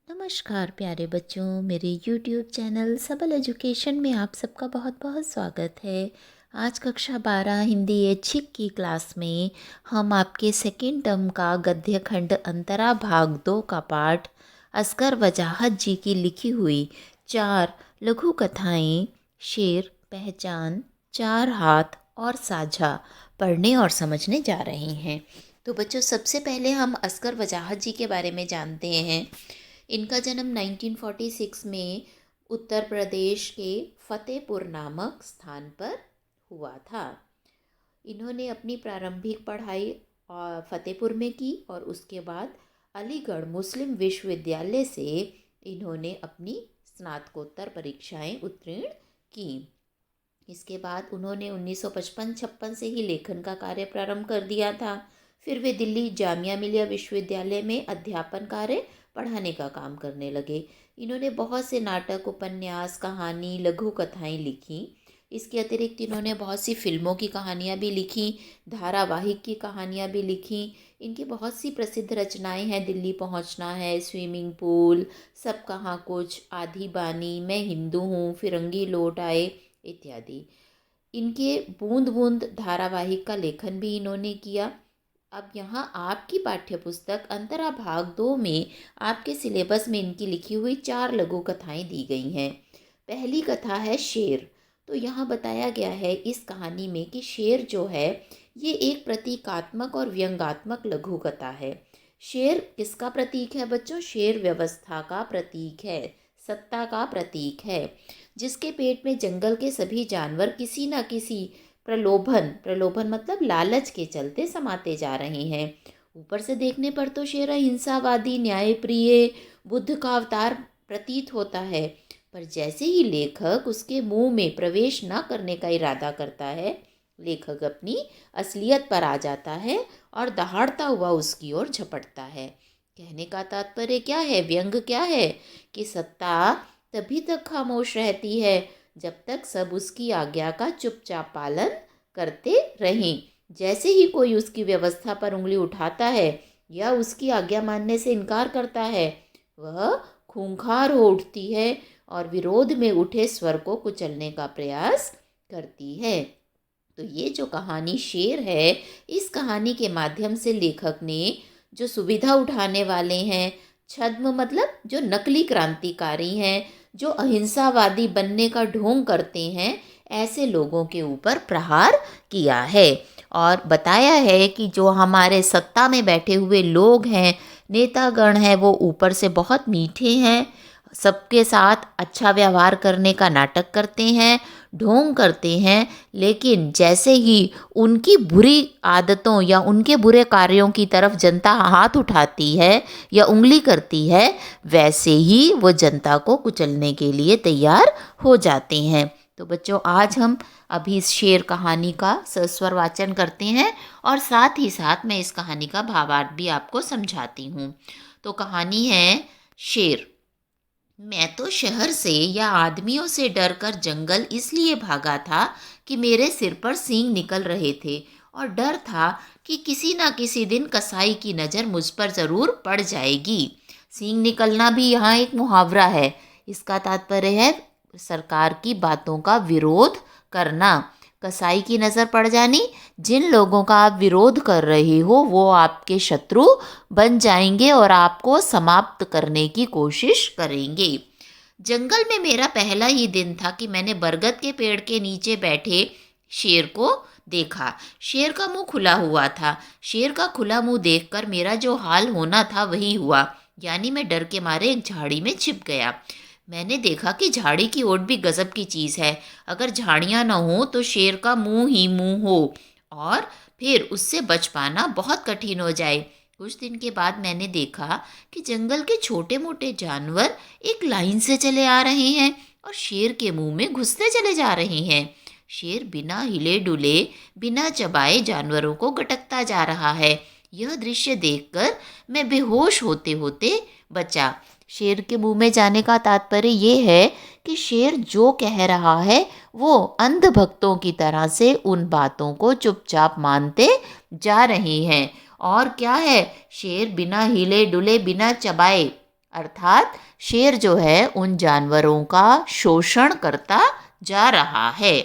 नमस्कार प्यारे बच्चों, मेरे YouTube चैनल सबल एजुकेशन में आप सबका बहुत बहुत स्वागत है। आज कक्षा 12 हिंदी ऐच्छिक की क्लास में हम आपके सेकेंड टर्म का गद्य खंड अंतरा भाग 2 का पाठ असगर वजाहत जी की लिखी हुई 4 लघु कथाएं शेर, पहचान, चार हाथ और साझा पढ़ने और समझने जा रहे हैं। तो बच्चों, सबसे पहले हम असगर वजाहत जी के बारे में जानते हैं। इनका जन्म 1946 में उत्तर प्रदेश के फतेहपुर नामक स्थान पर हुआ था। इन्होंने अपनी प्रारंभिक पढ़ाई फतेहपुर में की और उसके बाद अलीगढ़ मुस्लिम विश्वविद्यालय से इन्होंने अपनी स्नातकोत्तर परीक्षाएं उत्तीर्ण की। इसके बाद उन्होंने 1955-56 से ही लेखन का कार्य प्रारंभ कर दिया था। फिर वे दिल्ली जामिया मिलिया विश्वविद्यालय में अध्यापन कार्य पढ़ाने का काम करने लगे। इन्होंने बहुत से नाटक, उपन्यास, कहानी, लघु कथाएं लिखी। इसके अतिरिक्त इन्होंने बहुत सी फिल्मों की कहानियाँ भी लिखी, धारावाहिक की कहानियाँ भी लिखी। इनकी बहुत सी प्रसिद्ध रचनाएं हैं। दिल्ली पहुंचना है, स्विमिंग पूल, सब कहाँ कुछ, आधी बानी, मैं हिंदू हूँ, फिरंगी लौट आए इत्यादि। इनके बूंद बूंद धारावाहिक का लेखन भी इन्होंने किया। अब यहाँ आपकी पाठ्य पुस्तक अंतरा भाग 2 में आपके सिलेबस में इनकी लिखी हुई 4 लघु कथाएं दी गई हैं। पहली कथा है शेर। तो यहाँ बताया गया है इस कहानी में कि शेर जो है ये एक प्रतीकात्मक और व्यंग्यात्मक लघु कथा है। शेर किसका प्रतीक है बच्चों? शेर व्यवस्था का प्रतीक है, सत्ता का प्रतीक है, जिसके पेट में जंगल के सभी जानवर किसी न किसी प्रलोभन मतलब लालच के चलते समाते जा रहे हैं। ऊपर से देखने पर तो शेर अहिंसावादी, न्यायप्रिय, बुद्ध का अवतार प्रतीत होता है, पर जैसे ही लेखक उसके मुंह में प्रवेश न करने का इरादा करता है, लेखक अपनी असलियत पर आ जाता है और दहाड़ता हुआ उसकी ओर झपटता है। कहने का तात्पर्य क्या है, व्यंग क्या है कि सत्ता तभी तक खामोश रहती है जब तक सब उसकी आज्ञा का चुपचाप पालन करते रहें। जैसे ही कोई उसकी व्यवस्था पर उंगली उठाता है या उसकी आज्ञा मानने से इनकार करता है, वह खूंखार हो उठती है और विरोध में उठे स्वर को कुचलने का प्रयास करती है। तो ये जो कहानी शेर है, इस कहानी के माध्यम से लेखक ने जो सुविधा उठाने वाले हैं, छद्म मतलब जो नकली क्रांतिकारी हैं, जो अहिंसावादी बनने का ढोंग करते हैं, ऐसे लोगों के ऊपर प्रहार किया है और बताया है कि जो हमारे सत्ता में बैठे हुए लोग हैं, नेतागण हैं, वो ऊपर से बहुत मीठे हैं, सबके साथ अच्छा व्यवहार करने का नाटक करते हैं, ढोंग करते हैं, लेकिन जैसे ही उनकी बुरी आदतों या उनके बुरे कार्यों की तरफ जनता हाथ उठाती है या उंगली करती है, वैसे ही वो जनता को कुचलने के लिए तैयार हो जाते हैं। तो बच्चों, आज हम अभी इस शेर कहानी का सस्वर वाचन करते हैं और साथ ही साथ मैं इस कहानी का भावार्थ भी आपको समझाती हूँ। तो कहानी है शेर। मैं तो शहर से या आदमियों से डरकर जंगल इसलिए भागा था कि मेरे सिर पर सींग निकल रहे थे और डर था कि किसी ना किसी दिन कसाई की नज़र मुझ पर ज़रूर पड़ जाएगी। सींग निकलना भी यहाँ एक मुहावरा है। इसका तात्पर्य है सरकार की बातों का विरोध करना। कसाई की नज़र पड़ जानी, जिन लोगों का आप विरोध कर रहे हो वो आपके शत्रु बन जाएंगे और आपको समाप्त करने की कोशिश करेंगे। जंगल में मेरा पहला ही दिन था कि मैंने बरगद के पेड़ के नीचे बैठे शेर को देखा। शेर का मुंह खुला हुआ था। शेर का खुला मुंह देखकर मेरा जो हाल होना था वही हुआ, यानी मैं डर के मारे एक झाड़ी में छिप गया। मैंने देखा कि झाड़ी की ओट भी गजब की चीज़ है। अगर झाड़ियाँ न हो तो शेर का मुंह ही मुंह हो और फिर उससे बच पाना बहुत कठिन हो जाए। कुछ दिन के बाद मैंने देखा कि जंगल के छोटे मोटे जानवर एक लाइन से चले आ रहे हैं और शेर के मुंह में घुसते चले जा रहे हैं। शेर बिना हिले डुले, बिना चबाए जानवरों को गटकता जा रहा है। यह दृश्य देखकर मैं बेहोश होते होते बचा। शेर के मुंह में जाने का तात्पर्य ये है कि शेर जो कह रहा है वो अंध भक्तों की तरह से उन बातों को चुपचाप मानते जा रहे हैं। और क्या है, शेर बिना हिले डुले, बिना चबाए अर्थात शेर जो है उन जानवरों का शोषण करता जा रहा है।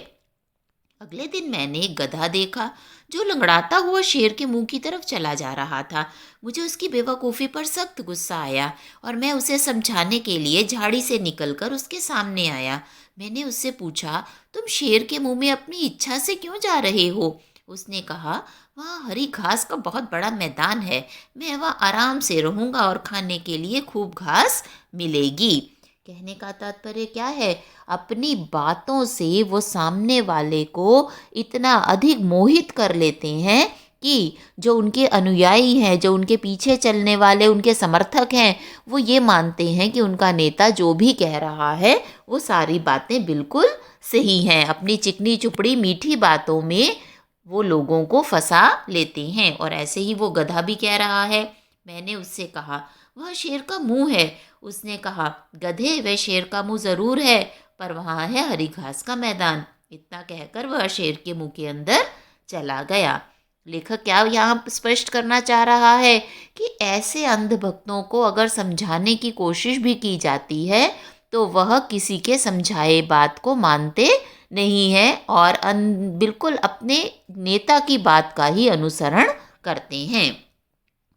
अगले दिन मैंने एक गधा देखा जो लंगड़ाता हुआ शेर के मुंह की तरफ चला जा रहा था। मुझे उसकी बेवकूफ़ी पर सख्त गुस्सा आया और मैं उसे समझाने के लिए झाड़ी से निकलकर उसके सामने आया। मैंने उससे पूछा, तुम शेर के मुंह में अपनी इच्छा से क्यों जा रहे हो? उसने कहा, वहाँ हरी घास का बहुत बड़ा मैदान है, मैं वहाँ आराम से रहूँगा और खाने के लिए खूब घास मिलेगी। कहने का तात्पर्य क्या है? अपनी बातों से वो सामने वाले को इतना अधिक मोहित कर लेते हैं कि जो उनके अनुयायी हैं, जो उनके पीछे चलने वाले उनके समर्थक हैं, वो ये मानते हैं कि उनका नेता जो भी कह रहा है वो सारी बातें बिल्कुल सही हैं। अपनी चिकनी चुपड़ी मीठी बातों में वो लोगों को फंसा लेते हैं। और ऐसे ही वो गधा भी कह रहा है। मैंने उससे कहा, वह शेर का मुंह है। उसने कहा, गधे, वह शेर का मुंह ज़रूर है, पर वहाँ है हरी घास का मैदान। इतना कहकर वह शेर के मुंह के अंदर चला गया। लेखक क्या यहाँ स्पष्ट करना चाह रहा है कि ऐसे अंधभक्तों को अगर समझाने की कोशिश भी की जाती है तो वह किसी के समझाए बात को मानते नहीं है और बिल्कुल अपने नेता की बात का ही अनुसरण करते हैं।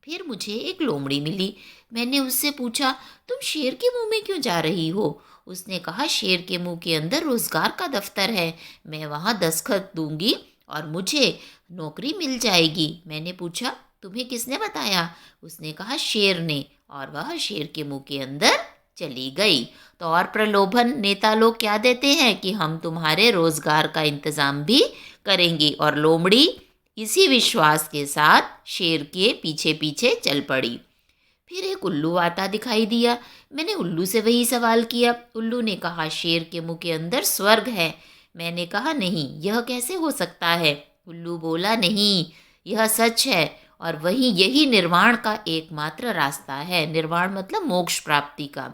फिर मुझे एक लोमड़ी मिली। मैंने उससे पूछा, तुम शेर के मुंह में क्यों जा रही हो? उसने कहा, शेर के मुंह के अंदर रोजगार का दफ्तर है, मैं वहाँ दस्तखत दूंगी और मुझे नौकरी मिल जाएगी। मैंने पूछा, तुम्हें किसने बताया? उसने कहा, शेर ने, और वह शेर के मुंह के अंदर चली गई। तो और प्रलोभन नेता लोग क्या देते हैं कि हम तुम्हारे रोजगार का इंतजाम भी करेंगे, और लोमड़ी इसी विश्वास के साथ शेर के पीछे पीछे चल पड़ी। फिर एक उल्लू आता दिखाई दिया। मैंने उल्लू से वही सवाल किया। उल्लू ने कहा, शेर के मुंह के अंदर स्वर्ग है। मैंने कहा, नहीं, यह कैसे हो सकता है? उल्लू बोला, नहीं, यह सच है और वही यही निर्वाण का एकमात्र रास्ता है। निर्वाण मतलब मोक्ष प्राप्ति का।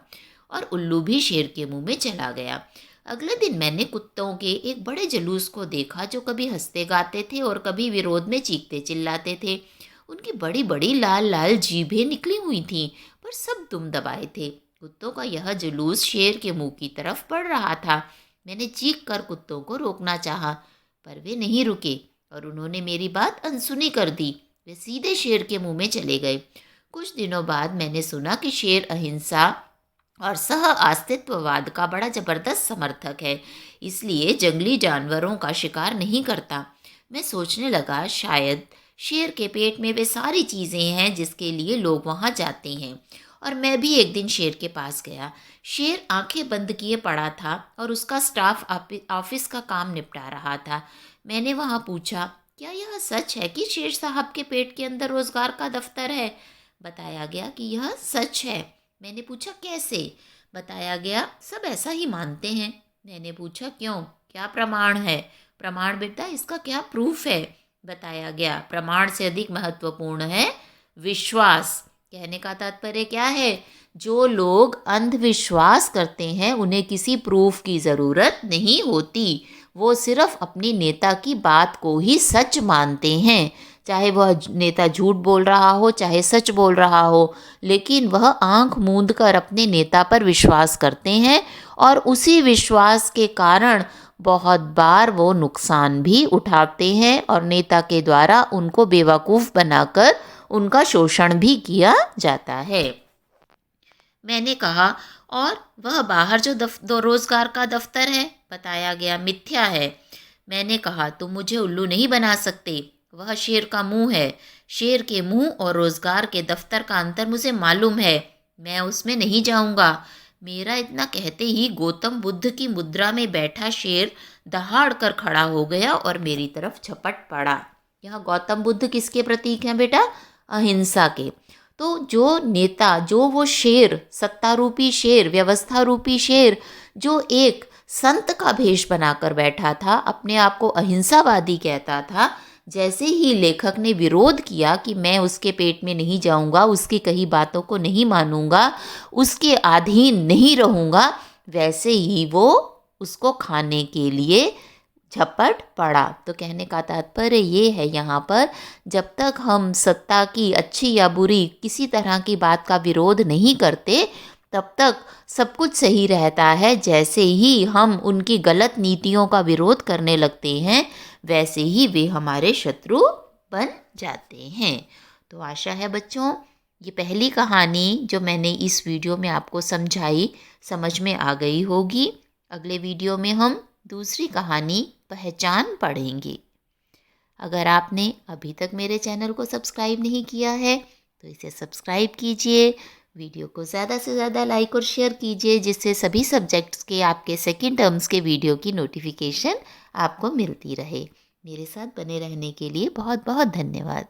और उल्लू भी शेर के मुंह में चला गया। अगले दिन मैंने कुत्तों के एक बड़े जुलूस को देखा जो कभी हंसते गाते थे और कभी विरोध में चीखते चिल्लाते थे। उनकी बड़ी बड़ी लाल लाल जीभें निकली हुई थीं, पर सब दुम दबाए थे। कुत्तों का यह जुलूस शेर के मुंह की तरफ बढ़ रहा था। मैंने चीख कर कुत्तों को रोकना चाहा, पर वे नहीं रुके और उन्होंने मेरी बात अनसुनी कर दी। वे सीधे शेर के मुंह में चले गए। कुछ दिनों बाद मैंने सुना कि शेर अहिंसा और सह अस्तित्ववाद का बड़ा जबरदस्त समर्थक है, इसलिए जंगली जानवरों का शिकार नहीं करता। मैं सोचने लगा, शायद शेर के पेट में वे सारी चीज़ें हैं जिसके लिए लोग वहाँ जाते हैं। और मैं भी एक दिन शेर के पास गया। शेर आंखें बंद किए पड़ा था और उसका स्टाफ ऑफिस का काम निपटा रहा था। मैंने वहाँ पूछा, क्या यह सच है कि शेर साहब के पेट के अंदर रोजगार का दफ्तर है? बताया गया कि यह सच है। मैंने पूछा, कैसे? बताया गया, सब ऐसा ही मानते हैं। मैंने पूछा, क्यों, क्या प्रमाण है? प्रमाण बेटा, इसका क्या प्रूफ है? बताया गया, प्रमाण से अधिक महत्वपूर्ण है विश्वास। कहने का तात्पर्य क्या है? जो लोग अंधविश्वास करते हैं उन्हें किसी प्रूफ की ज़रूरत नहीं होती। वो सिर्फ अपनी नेता की बात को ही सच मानते हैं, चाहे वह नेता झूठ बोल रहा हो चाहे सच बोल रहा हो, लेकिन वह आंख मूंद कर अपने नेता पर विश्वास करते हैं और उसी विश्वास के कारण बहुत बार वो नुकसान भी उठाते हैं और नेता के द्वारा उनको बेवकूफ़ बनाकर उनका शोषण भी किया जाता है। मैंने कहा, और वह बाहर जो रोजगार का दफ्तर है? बताया गया, मिथ्या है। मैंने कहा, तुम मुझे उल्लू नहीं बना सकते, वह शेर का मुंह है। शेर के मुंह और रोजगार के दफ्तर का अंतर मुझे मालूम है, मैं उसमें नहीं जाऊंगा। मेरा इतना कहते ही गौतम बुद्ध की मुद्रा में बैठा शेर दहाड़ कर खड़ा हो गया और मेरी तरफ झपट पड़ा। यहाँ गौतम बुद्ध किसके प्रतीक हैं बेटा? अहिंसा के। तो जो नेता, जो वो शेर, सत्ता रूपी शेर, व्यवस्था रूपी शेर, जो एक संत का भेष बनाकर बैठा था, अपने आप को अहिंसावादी कहता था, जैसे ही लेखक ने विरोध किया कि मैं उसके पेट में नहीं जाऊंगा, उसकी कही बातों को नहीं मानूंगा, उसके अधीन नहीं रहूंगा, वैसे ही वो उसको खाने के लिए झपट पड़ा। तो कहने का तात्पर्य ये है यहाँ पर, जब तक हम सत्ता की अच्छी या बुरी किसी तरह की बात का विरोध नहीं करते, तब तक सब कुछ सही रहता है। जैसे ही हम उनकी गलत नीतियों का विरोध करने लगते हैं, वैसे ही वे हमारे शत्रु बन जाते हैं। तो आशा है बच्चों, ये पहली कहानी जो मैंने इस वीडियो में आपको समझाई, समझ में आ गई होगी। अगले वीडियो में हम दूसरी कहानी पहचान पढ़ेंगे। अगर आपने अभी तक मेरे चैनल को सब्सक्राइब नहीं किया है तो इसे सब्सक्राइब कीजिए। वीडियो को ज़्यादा से ज़्यादा लाइक और शेयर कीजिए, जिससे सभी सब्जेक्ट्स के आपके सेकंड टर्म्स के वीडियो की नोटिफिकेशन आपको मिलती रहे। मेरे साथ बने रहने के लिए बहुत बहुत धन्यवाद।